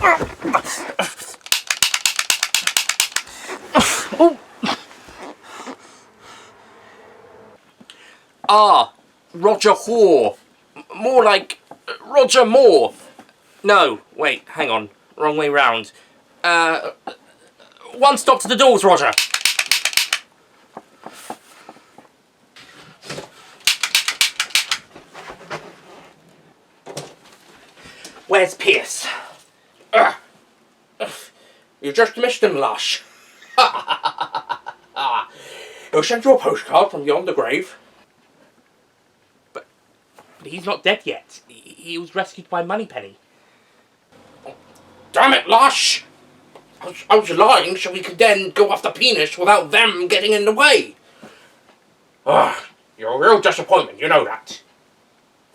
Oh. Ah, Roger Hoare. More like Roger Moore. No, wait, hang on. Wrong way round. One stop to the doors, Roger. Where's Pierce? You just missed him, Lush. He'll send you a postcard from beyond the grave. But he's not dead yet. He was rescued by Moneypenny. Oh, damn it, Lush! I was lying so we could then go after Penis without them getting in the way. You're a real disappointment, you know that.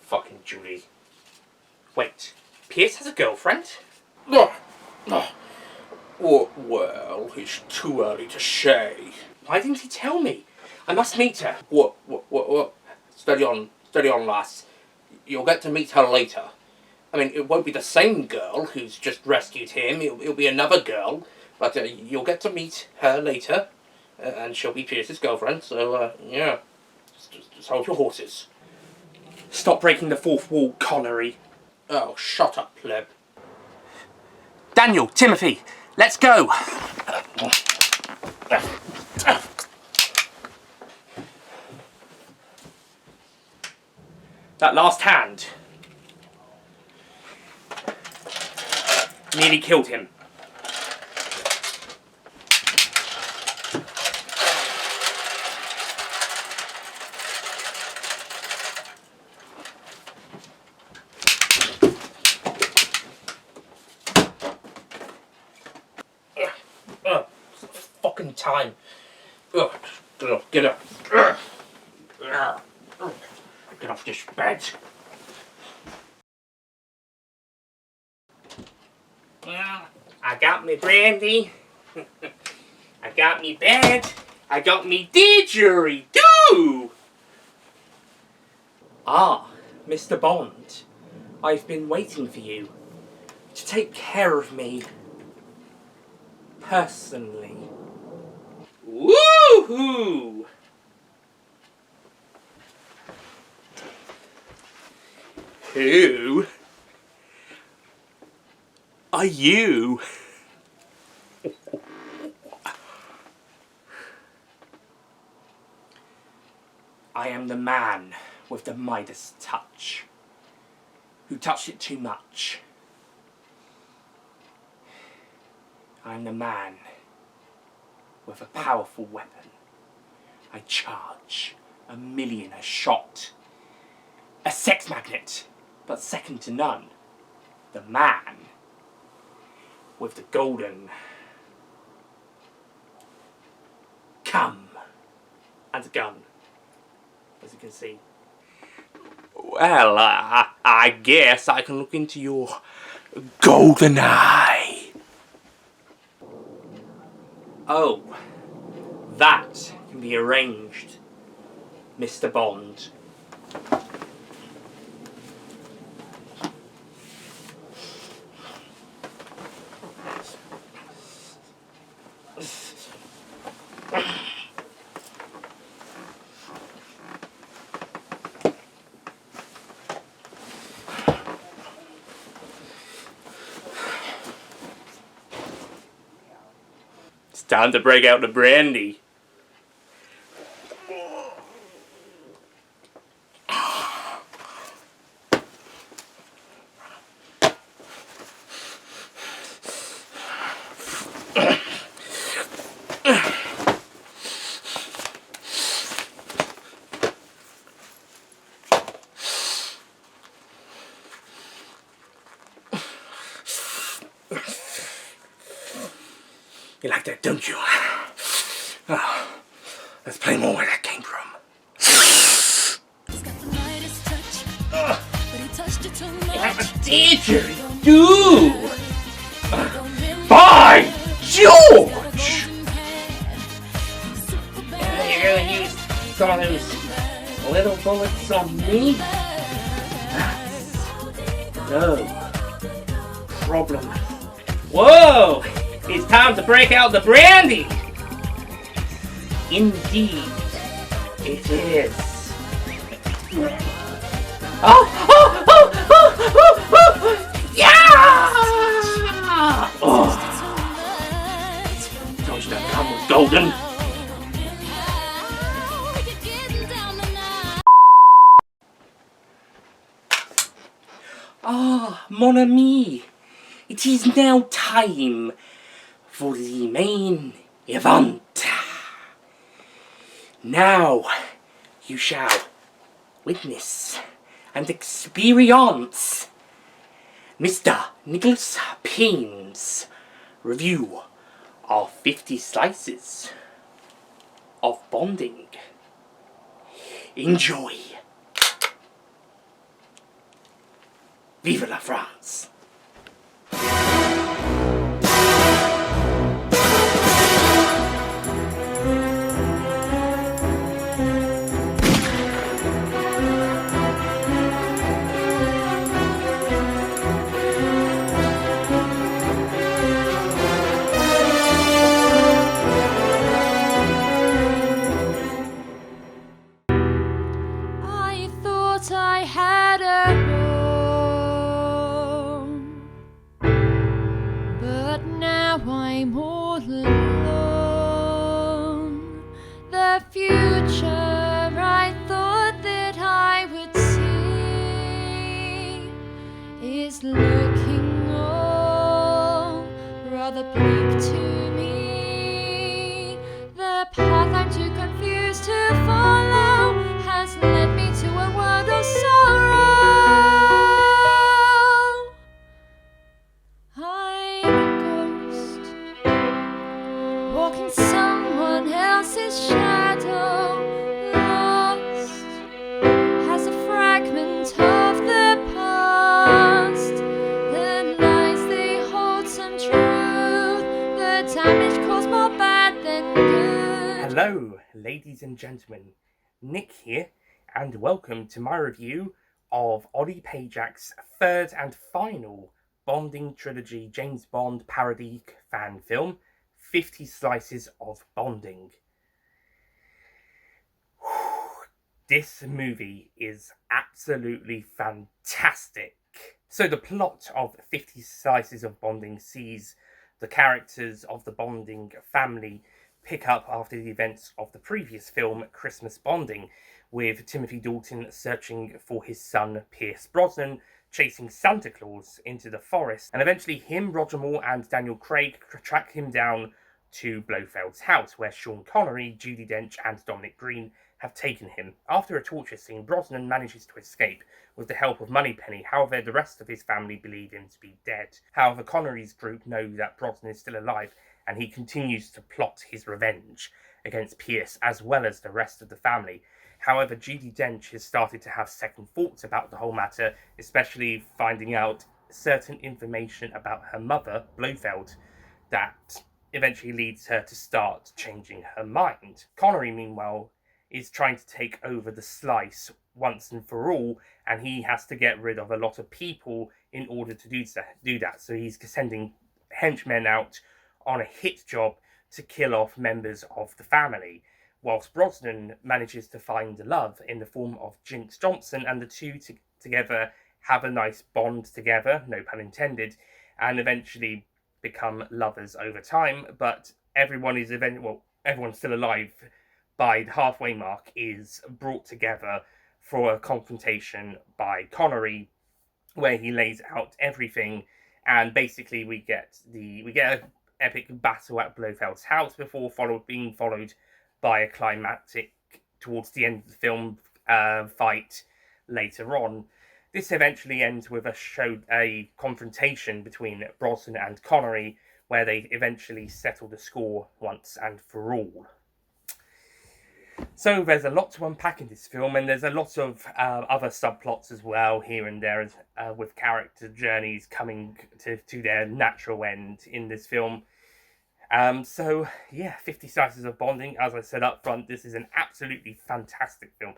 Fucking Julie. Wait, Pierce has a girlfriend? Well, it's too early to say. Why didn't he tell me? I must meet her. What? Steady on, lass. You'll get to meet her later. I mean, it won't be the same girl who's just rescued him. It'll be another girl. But you'll get to meet her later. And she'll be Pierce's girlfriend. So, yeah. Just hold your horses. Stop breaking the fourth wall, Connery. Oh, shut up, pleb. Daniel, Timothy, let's go. That last hand nearly killed him. Fucking time. Get up. Get off this bed. I got me brandy. I got me bed. I got me didgeridoo. Ah, Mr. Bond. I've been waiting for you to take care of me personally. Woohoo! Who are you? I am the man with the Midas touch, who touched it too much. I'm the man with a powerful weapon. I charge 1,000,000 a shot. A sex magnet, but second to none. The man with the golden cum and a gun, as you can see. Well, I guess I can look into your golden eye. Oh, that can be arranged, Mr. Bond. It's time to break out the brandy. You like that, don't you? Oh, let's play more where that came from. You have a didgeridoo! By George! You're gonna use some of those little bullets on me? That's no problem. Whoa! It's time to break out the brandy! Indeed, it is. Yeah! Don't you dare come with golden. Mon ami, it is now time for the main event. Now you shall witness and experience Mr. Nicholas Payne's review of 50 Slices of Bonding. Enjoy. Vive la France! I thought I had a home, but now I'm all alone. The future I thought that I would see is looking all rather bleak to me. The path I'm too confused to follow has led me to a world of sorrow. I'm a ghost, walking someone else's shadow, lost as a fragment of the past. The lies they hold some truth, the damage caused more bad than good. Hello, ladies and gentlemen. Nick here, and welcome to my review of Ollie Pajak's third and final Bonding Trilogy James Bond parody fan film, 50 Slices of Bonding. This movie is absolutely fantastic. So the plot of 50 Slices of Bonding sees the characters of the Bonding family pick up after the events of the previous film, Christmas Bonding, with Timothy Dalton searching for his son Pierce Brosnan, chasing Santa Claus into the forest, and eventually him, Roger Moore, and Daniel Craig track him down to Blofeld's house, where Sean Connery, Judi Dench, and Dominic Green have taken him. After a torture scene, Brosnan manages to escape with the help of Moneypenny. However, the rest of his family believe him to be dead. However, Connery's group know that Brosnan is still alive, and he continues to plot his revenge against Pierce as well as the rest of the family. However, Judi Dench has started to have second thoughts about the whole matter, especially finding out certain information about her mother, Blofeld, that eventually leads her to start changing her mind. Connery, meanwhile, is trying to take over the slice once and for all, and he has to get rid of a lot of people in order to do that. So he's sending henchmen out on a hit job to kill off members of the family, whilst Brosnan manages to find love in the form of Jinx Johnson, and the two together have a nice bond together, no pun intended, and eventually become lovers over time. But everyone's still alive by the halfway mark is brought together for a confrontation by Connery, where he lays out everything, and basically we get an epic battle at Blofeld's house before being followed by a climactic towards the end of the film fight later on. This eventually ends with a confrontation between Brosnan and Connery, where they eventually settle the score once and for all. So there's a lot to unpack in this film, and there's a lot of other subplots as well here and there, with character journeys coming to their natural end in this film. 50 Slices of Bonding, as I said up front, this is an absolutely fantastic film.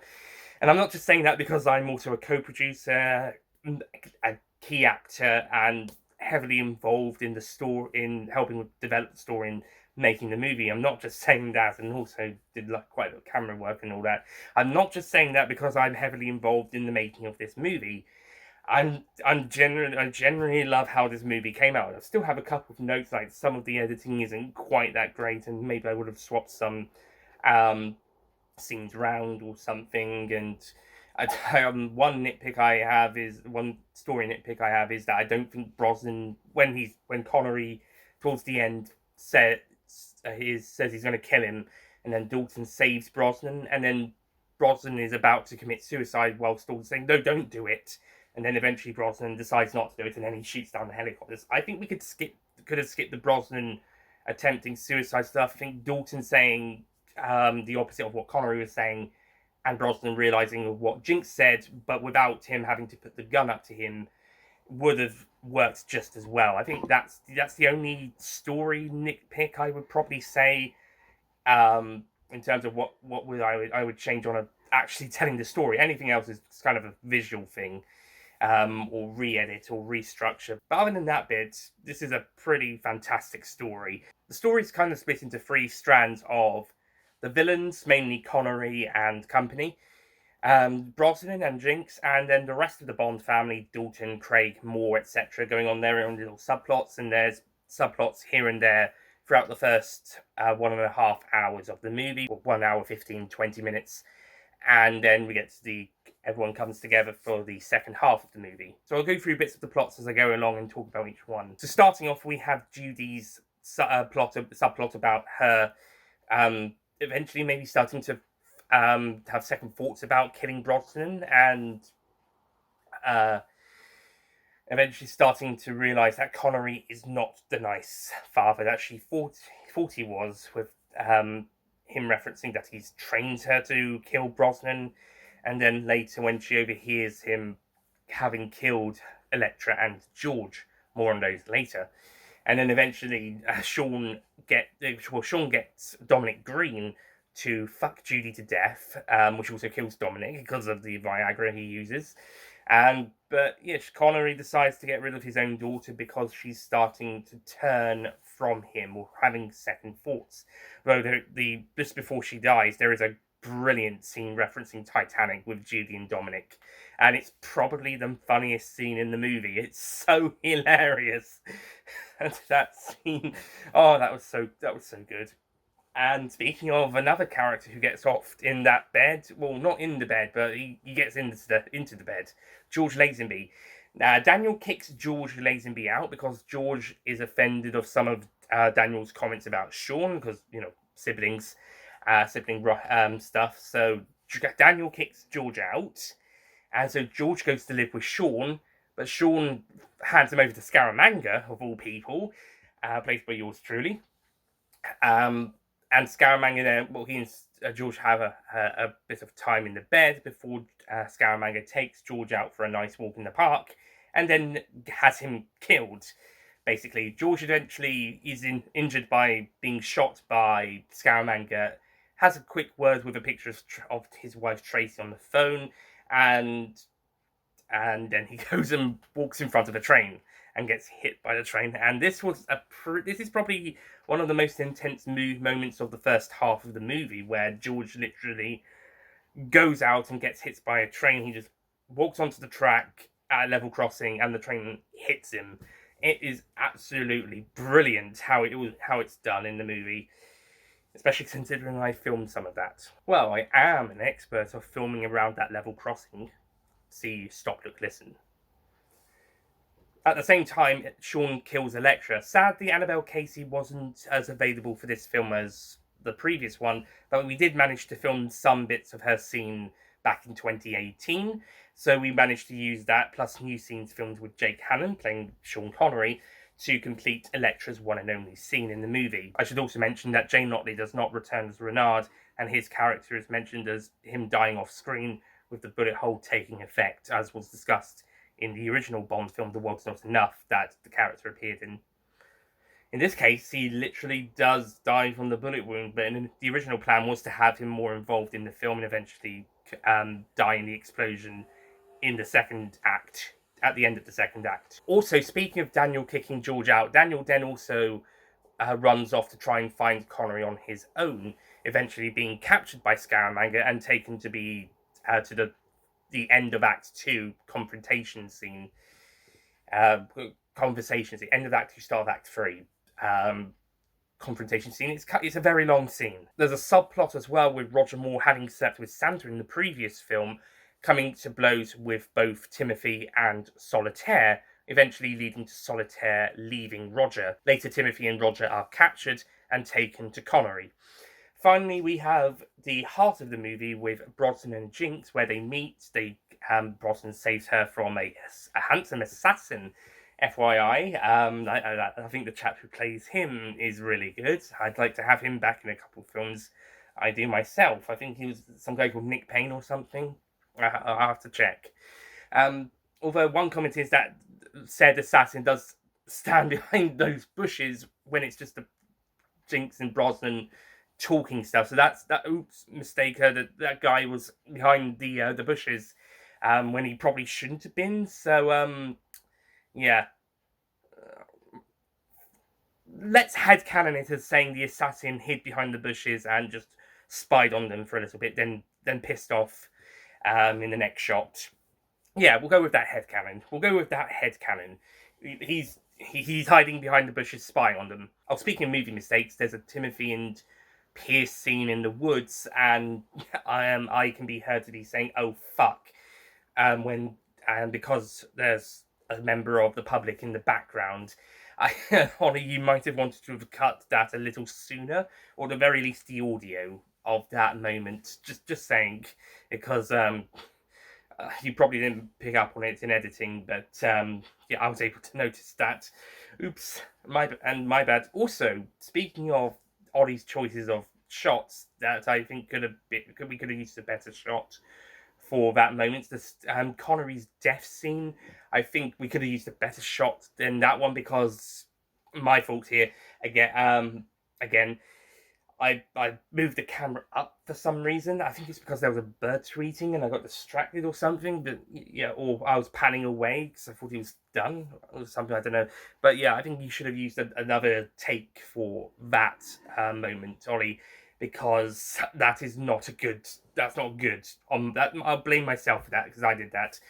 And I'm not just saying that because I'm also a co-producer, a key actor, and heavily involved in the story, in helping with develop the story and making the movie. I'm not just saying that, and also did quite a lot of camera work and all that. I'm not just saying that because I'm heavily involved in the making of this movie. I generally love how this movie came out. I still have a couple of notes, like some of the editing isn't quite that great, and maybe I would have swapped some scenes round or something. And one story nitpick I have is that I don't think Brosnan, when Connery towards the end says he's going to kill him, and then Dalton saves Brosnan, and then Brosnan is about to commit suicide whilst Dalton saying, "No, don't do it." And then eventually Brosnan decides not to do it, and then he shoots down the helicopters. I think we could have skipped the Brosnan attempting suicide stuff. I think Dalton saying the opposite of what Connery was saying, and Brosnan realizing what Jinx said, but without him having to put the gun up to him, would have worked just as well. I think that's the only story nitpick I would probably say, in terms of what I would change on actually telling the story. Anything else is kind of a visual thing. Or re-edit or restructure. But other than that bit, this is a pretty fantastic story. The story's kind of split into three strands of the villains, mainly Connery and company, Brosnan and Jinx, and then the rest of the Bond family, Dalton, Craig, Moore, etc., going on their own little subplots, and there's subplots here and there throughout the first 1.5 hours of the movie, or 1 hour, 15, 20 minutes, and then we get to everyone comes together for the second half of the movie. So I'll go through bits of the plots as I go along and talk about each one. So starting off, we have Judy's subplot about her eventually maybe starting to have second thoughts about killing Brosnan, and eventually starting to realise that Connery is not the nice father that she thought he was, with him referencing that he's trained her to kill Brosnan. And then later, when she overhears him having killed Elektra and George, more on those later. And then eventually, Sean gets Dominic Green to fuck Judy to death, which also kills Dominic because of the Viagra he uses. But yes, Connery decides to get rid of his own daughter because she's starting to turn from him, or having second thoughts. Though just before she dies, there is a brilliant scene referencing Titanic with Judy and Dominic, and it's probably the funniest scene in the movie. It's so hilarious. And that scene, that was so good. And speaking of another character who gets off in that bed, well, not in the bed, but he gets into the bed, George Lazenby. Daniel kicks George Lazenby out because George is offended of some of Daniel's comments about Sean, because, siblings. Sibling stuff. So Daniel kicks George out, and so George goes to live with Sean, but Sean hands him over to Scaramanga, of all people, played by yours truly. And Scaramanga then, he and George have a bit of time in the bed before Scaramanga takes George out for a nice walk in the park, and then has him killed. Basically, George eventually is injured by being shot by Scaramanga, has a quick word with a picture of his wife Tracy on the phone, and then he goes and walks in front of a train and gets hit by the train. And this is probably one of the most intense moments of the first half of the movie, where George literally goes out and gets hit by a train. He just walks onto the track at a level crossing, and the train hits him. It is absolutely brilliant how it's done in the movie, especially considering I filmed some of that. Well, I am an expert of filming around that level crossing. See, stop, look, listen. At the same time, Sean kills Elektra. Sadly, Annabelle Casey wasn't as available for this film as the previous one, but we did manage to film some bits of her scene back in 2018. So we managed to use that, plus new scenes filmed with Jake Hannon playing Sean Connery, to complete Elektra's one and only scene in the movie. I should also mention that Jane Notley does not return as Renard, and his character is mentioned as him dying off screen, with the bullet hole taking effect, as was discussed in the original Bond film, The World's Not Enough, that the character appeared in. In this case, he literally does die from the bullet wound, but the original plan was to have him more involved in the film and eventually die in the explosion in the second act, at the end of the second act. Also, speaking of Daniel kicking George out, Daniel then also runs off to try and find Connery on his own, eventually being captured by Scaramanga and taken to be to the end of Act 2 confrontation scene. Conversations, the end of Act 2, start of Act 3. Confrontation scene. It's a very long scene. There's a subplot as well with Roger Moore having slept with Santa in the previous film, coming to blows with both Timothy and Solitaire, eventually leading to Solitaire leaving Roger. Later, Timothy and Roger are captured and taken to Connery. Finally, we have the heart of the movie with Brosnan and Jinx, where they meet. Brosnan saves her from a handsome assassin, FYI. I think the chap who plays him is really good. I'd like to have him back in a couple of films I do myself. I think he was some guy called Nick Payne or something. I'll have to check. Although one comment is that said assassin does stand behind those bushes when it's just the Jinx and Brosnan talking stuff. So that mistake. That guy was behind the bushes when he probably shouldn't have been. So yeah. Let's headcanon it as saying the assassin hid behind the bushes and just spied on them for a little bit, then pissed off in the next shot. Yeah, we'll go with that headcanon. He's hiding behind the bushes, spying on them. Oh, speaking of movie mistakes, there's a Timothy and Pierce scene in the woods, and I can be heard to be saying, "Oh fuck," because there's a member of the public in the background. Ollie, you might have wanted to have cut that a little sooner, or at the very least the audio of that moment. Just saying, because you probably didn't pick up on it in editing, but yeah, I was able to notice that. Oops, my bad. Also, speaking of Ollie's choices of shots, that I think we could have used a better shot for that moment. This Connery's death scene, I think we could have used a better shot than that one, because my fault here again. I moved the camera up for some reason. I think it's because there was a bird tweeting and I got distracted or something. But yeah, or I was panning away because I thought he was done or something. I don't know. But yeah, I think you should have used another take for that moment, Ollie, because that is not a good. That's not good. I'll blame myself for that because I did that.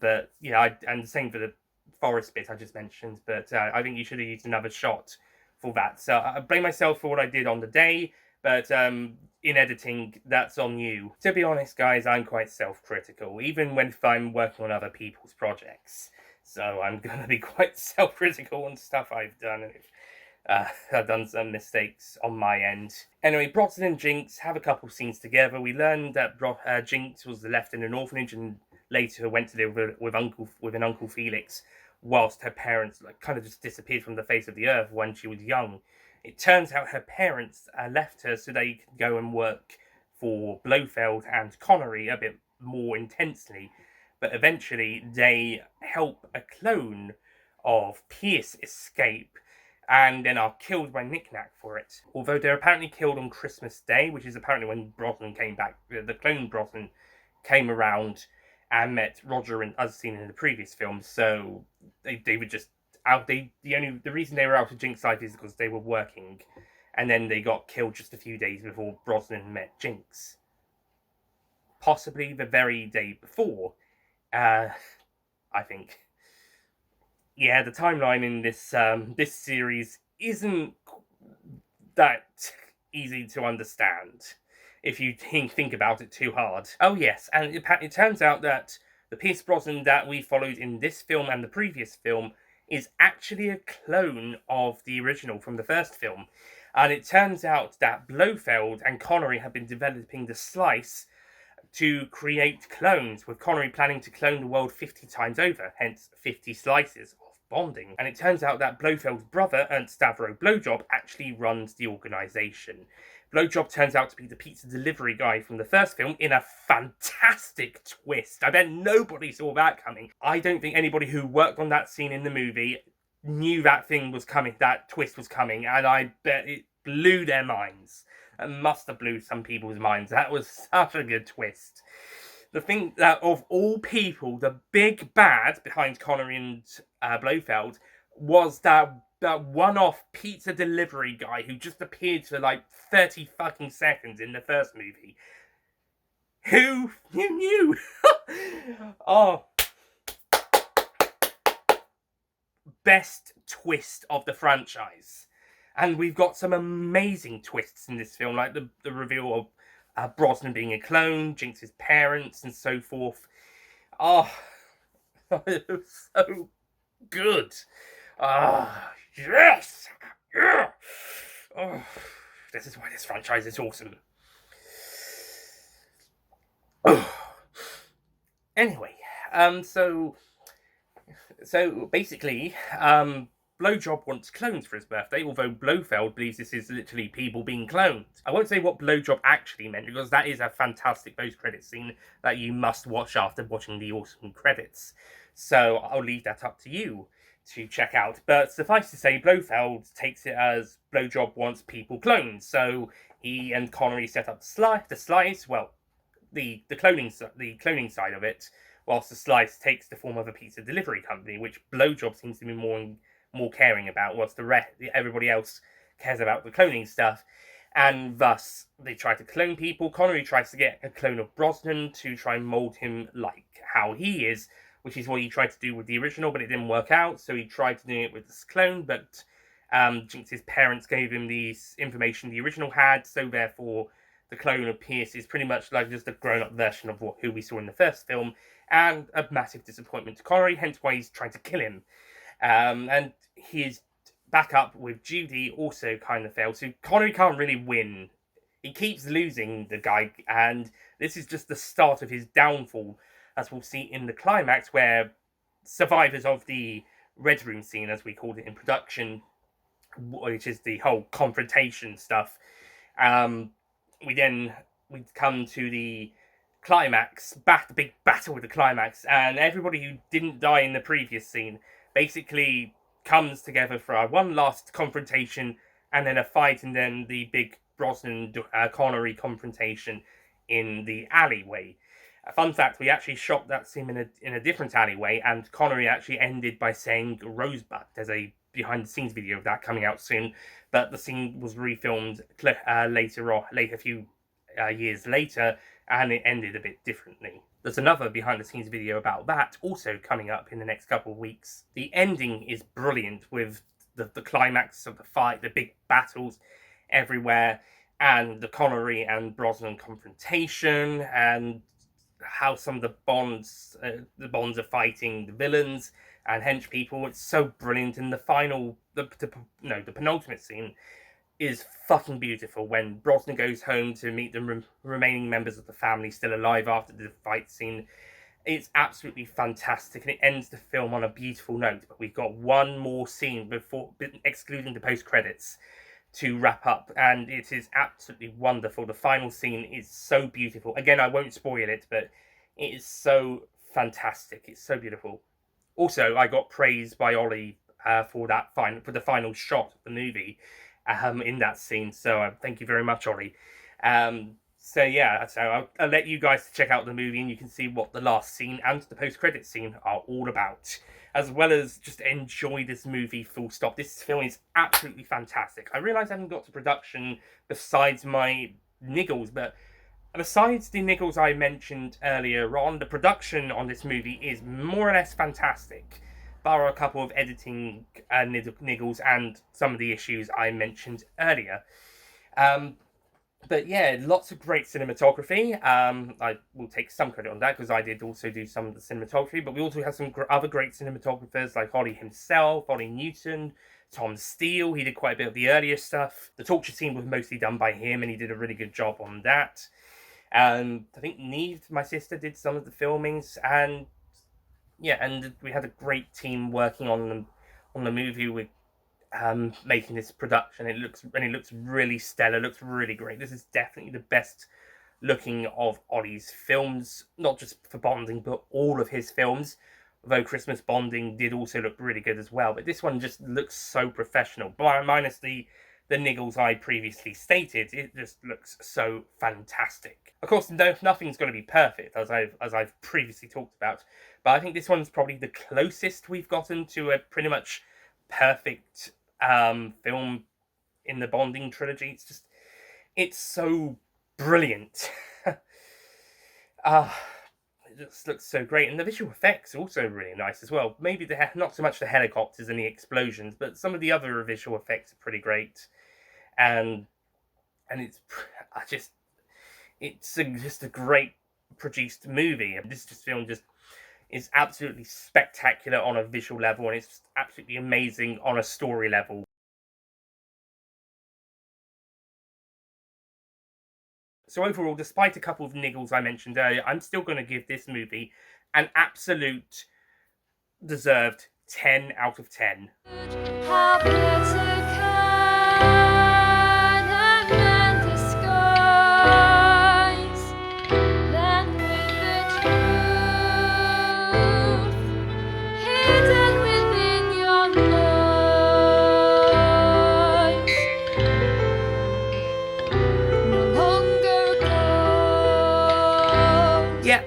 But yeah, and the same for the forest bit I just mentioned. But I think you should have used another shot for that. So I blame myself for what I did on the day, but in editing, that's on you. To be honest, guys, I'm quite self-critical, even when I'm working on other people's projects. So I'm going to be quite self-critical on stuff I've done. I've done some mistakes on my end. Anyway, Brosnan and Jinx have a couple scenes together. We learned that Jinx was left in an orphanage and later went to live with an Uncle Felix, whilst her parents kind of just disappeared from the face of the earth when she was young. It turns out her parents left her so they could go and work for Blofeld and Connery a bit more intensely, but eventually they help a clone of Pierce escape and then are killed by Knick-Knack for it. Although they're apparently killed on Christmas Day, which is apparently when Brosnan came back. The clone Brosnan came around and met Roger, as seen in the previous film, so they were just out. The reason they were out of Jinx's life is because they were working, and then they got killed just a few days before Brosnan met Jinx. Possibly the very day before, I think. Yeah, the timeline in this series isn't that easy to understand if you think about it too hard. Oh yes, and it turns out that the Pierce Brosnan that we followed in this film and the previous film is actually a clone of the original from the first film. And it turns out that Blofeld and Connery have been developing the slice to create clones, with Connery planning to clone the world 50 times over, hence 50 slices of bonding. And it turns out that Blofeld's brother, Ernst Stavro Blowjob, actually runs the organisation. Blowjob turns out to be the pizza delivery guy from the first film in a fantastic twist. I bet nobody saw that coming. I don't think anybody who worked on that scene in the movie knew that thing was coming, that twist was coming, and I bet it blew their minds. It must have blew some people's minds. That was such a good twist. the thing that of all people, the big bad behind Connery and Blofeld was that one-off pizza delivery guy who just appeared for like 30 fucking seconds in the first movie. Who knew? Oh, best twist of the franchise. And we've got some amazing twists in this film, like the reveal of Brosnan being a clone, Jinx's parents, and so forth. Oh, it was so good. Ah, yes! Yeah! Oh, this is why this franchise is awesome. Anyway, so basically, Blowjob wants clones for his birthday, although Blofeld believes this is literally people being cloned. I won't say what Blowjob actually meant, because that is a fantastic post-credit scene that you must watch after watching the awesome credits. So I'll leave that up to you to check out. But suffice to say, Blofeld takes it as Blowjob wants people cloned. So he and Connery set up the slice, well, the cloning side of it, whilst the slice takes the form of a pizza delivery company, which Blowjob seems to be more caring about, whilst everybody else cares about the cloning stuff. And thus, they try to clone people. Connery tries to get a clone of Brosnan to try and mould him like how he is, which is what he tried to do with the original, but it didn't work out, so he tried to do it with this clone, but Jinx's parents gave him the information the original had, so therefore the clone of Pierce is pretty much like just a grown-up version of who we saw in the first film, and a massive disappointment to Connery, hence why he's trying to kill him. And his backup with Judy also kind of fails, so Connery can't really win. He keeps losing the guy, and this is just the start of his downfall, as we'll see in the climax, where survivors of the Red Room scene, as we called it in production, which is the whole confrontation stuff, we come to the climax, the big battle with the climax, and everybody who didn't die in the previous scene basically comes together for one last confrontation, and then a fight, and then the big Brosnan-Connery confrontation in the alleyway. A fun fact, we actually shot that scene in a different alleyway, and Connery actually ended by saying Rosebud. There's a behind-the-scenes video of that coming out soon, but the scene was refilmed a few years later, and it ended a bit differently. There's another behind-the-scenes video about that also coming up in the next couple of weeks. The ending is brilliant, with the climax of the fight, the big battles everywhere, and the Connery and Brosnan confrontation, and how some of the bonds are fighting the villains and hench people. It's so brilliant. And the penultimate scene is fucking beautiful, when Brosnan goes home to meet the remaining members of the family still alive after the fight scene. It's absolutely fantastic, and it ends the film on a beautiful note. But we've got one more scene before, excluding the post-credits, to wrap up, and it is absolutely wonderful. The final scene is so beautiful. Again, I won't spoil it, but it is so fantastic. It's so beautiful. Also, I got praised by Ollie for the final shot of the movie in that scene. So thank you very much, Ollie. So I'll let you guys check out the movie, and you can see what the last scene and the post-credit scene are all about, as well as just enjoy this movie full stop. This film is absolutely fantastic. I realise I haven't got to production besides my niggles, but besides the niggles I mentioned earlier on, the production on this movie is more or less fantastic, bar a couple of editing niggles and some of the issues I mentioned earlier. But yeah, lots of great cinematography. I will take some credit on that, because I did also do some of the cinematography, but we also have some other great cinematographers, like Ollie himself, Ollie Newton, Tom Steele. He did quite a bit of the earlier stuff. The torture scene was mostly done by him, and he did a really good job on that. I think Neve, my sister, did some of the filmings, and we had a great team working on the movie with making this production. It looks really stellar, looks really great. This is definitely the best looking of Ollie's films, not just for Bonding, but all of his films. Although Christmas Bonding did also look really good as well, but this one just looks so professional, minus the the niggles I previously stated. It just looks so fantastic. Of course, nothing's going to be perfect, as I've previously talked about, but I think this one's probably the closest we've gotten to a pretty much perfect film in the Bonding trilogy. It's so brilliant. It just looks so great, and the visual effects are also really nice as well. Maybe not so much the helicopters and the explosions, but some of the other visual effects are pretty great. And it's just a great produced movie. And this film just is absolutely spectacular on a visual level, and it's just absolutely amazing on a story level. So overall, despite a couple of niggles I mentioned earlier, I'm still going to give this movie an absolute deserved 10 out of 10. How bitter can a man disguise than with the truth hidden within your lies? No longer goes. Yeah,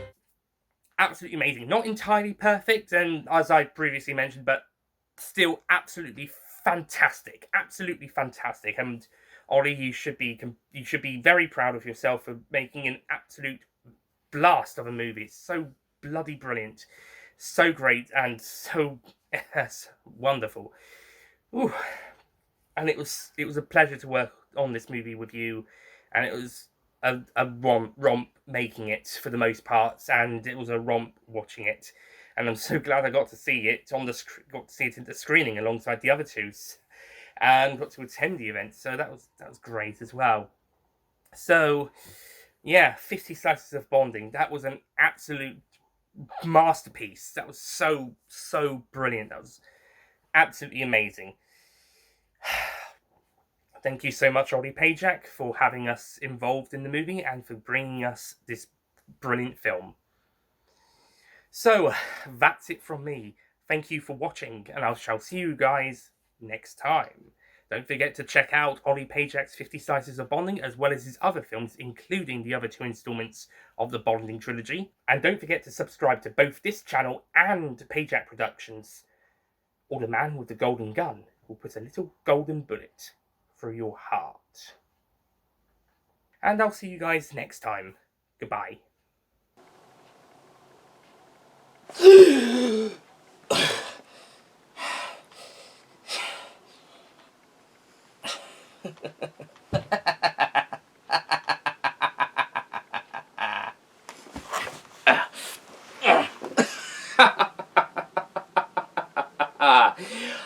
absolutely amazing. Not entirely perfect, and as I previously mentioned, but still absolutely fantastic. Absolutely fantastic. And Ollie, you should be very proud of yourself for making an absolute blast of a movie. It's so bloody brilliant, so great, and so wonderful. Ooh. And it was a pleasure to work on this movie with you, and it was a romp making it for the most parts, and it was a romp watching it. And I'm so glad I got to see it in the screening alongside the other two, and got to attend the event. So that was great as well. So yeah, 50 Slices of Bonding. That was an absolute masterpiece. That was so brilliant. That was absolutely amazing. Thank you so much, Ollie Pajak, for having us involved in the movie and for bringing us this brilliant film. So, that's it from me. Thank you for watching, and I shall see you guys next time. Don't forget to check out Ollie Pajak's 50 Slices of Bonding, as well as his other films, including the other 2 installments of the Bonding trilogy. And don't forget to subscribe to both this channel and Pajak Productions, or the man with the golden gun will put a little golden bullet through your heart. And I'll see you guys next time. Goodbye.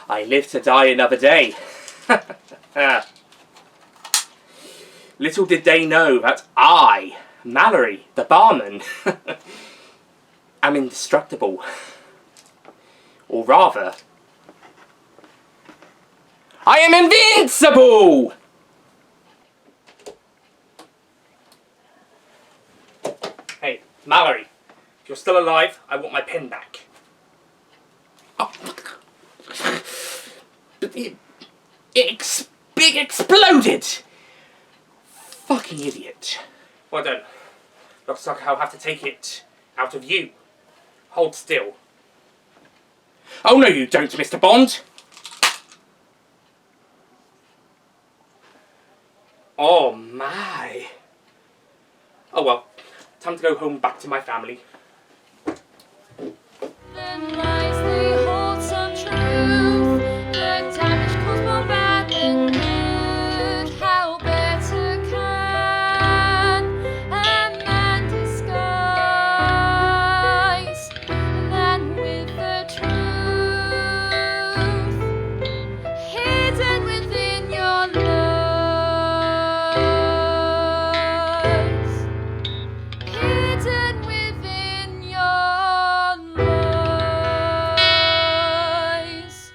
I live to die another day. Little did they know that I, Mallory, the barman, am indestructible. Or rather, I am invincible! Hey, Mallory, if you're still alive, I want my pen back. Oh. It exploded! Fucking idiot. Well done. Looks like I'll have to take it out of you. Hold still. Oh no you don't, Mr. Bond! Oh my. Oh well, time to go home back to my family. Then lies they hold some truth. The damage caused more bad than good. How better can a man disguise than with the truth hidden within your lies? Hidden within your lies.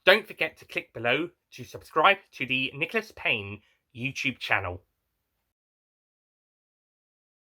Don't forget to click below to subscribe to the Nicholas Payne YouTube channel.